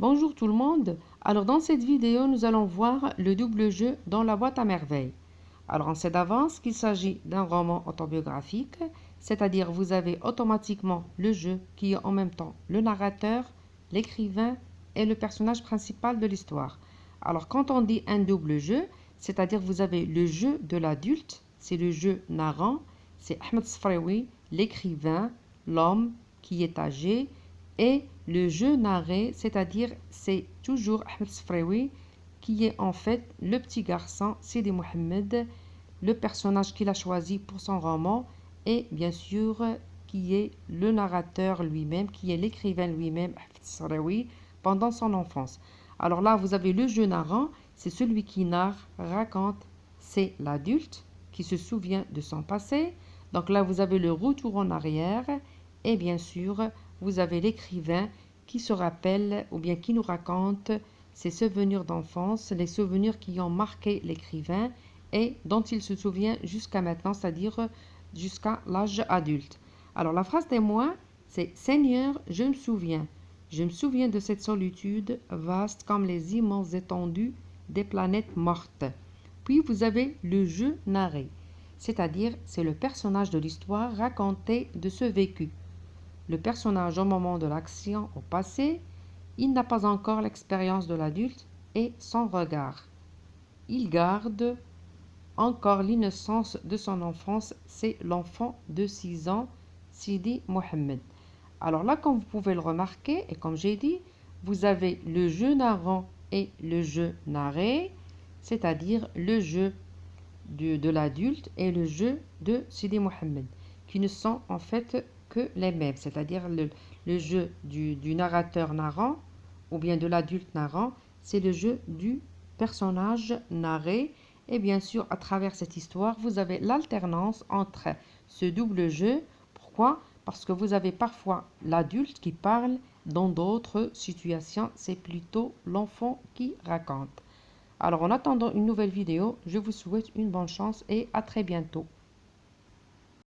Bonjour tout le monde. Alors dans cette vidéo, nous allons voir le double jeu dans la boîte à merveilles. Alors on sait d'avance qu'il s'agit d'un roman autobiographique, c'est-à-dire vous avez automatiquement le jeu qui est en même temps le narrateur, l'écrivain et le personnage principal de l'histoire. Alors quand on dit un double jeu, c'est-à-dire vous avez le jeu de l'adulte, c'est le jeu narrant, c'est Ahmed Sfraoui, l'écrivain, l'homme qui est âgé, et le jeu narré, c'est-à-dire c'est toujours Ahmed Sfraoui qui est en fait le petit garçon Sidi Mohamed, le personnage qu'il a choisi pour son roman, et bien sûr qui est le narrateur lui-même, qui est l'écrivain lui-même, Ahmed Sfraoui, pendant son enfance. Alors là, vous avez le jeu narrant, c'est celui qui narre, raconte, c'est l'adulte qui se souvient de son passé. Donc là, vous avez le retour en arrière, et bien sûr, vous avez l'écrivain qui se rappelle ou bien qui nous raconte ses souvenirs d'enfance, les souvenirs qui ont marqué l'écrivain et dont il se souvient jusqu'à maintenant, c'est-à-dire jusqu'à l'âge adulte. Alors la phrase témoin, c'est Seigneur, je me souviens. Je me souviens de cette solitude vaste comme les immenses étendues des planètes mortes. Puis vous avez le jeu narré, c'est-à-dire c'est le personnage de l'histoire raconté de ce vécu. Le personnage au moment de l'action au passé, il n'a pas encore l'expérience de l'adulte et son regard. Il garde encore l'innocence de son enfance, c'est l'enfant de 6 ans, Sidi Mohamed. Alors là, comme vous pouvez le remarquer, et comme j'ai dit, vous avez le jeu narrant et le jeu narré, c'est-à-dire le jeu de l'adulte et le jeu de Sidi Mohamed, qui ne sont en fait que les mêmes, c'est-à-dire le jeu du narrateur narrant ou bien de l'adulte narrant, c'est le jeu du personnage narré. Et bien sûr, à travers cette histoire, vous avez l'alternance entre ce double jeu. Pourquoi? Parce que vous avez parfois l'adulte qui parle, dans d'autres situations, c'est plutôt l'enfant qui raconte. Alors en attendant une nouvelle vidéo, je vous souhaite une bonne chance et à très bientôt.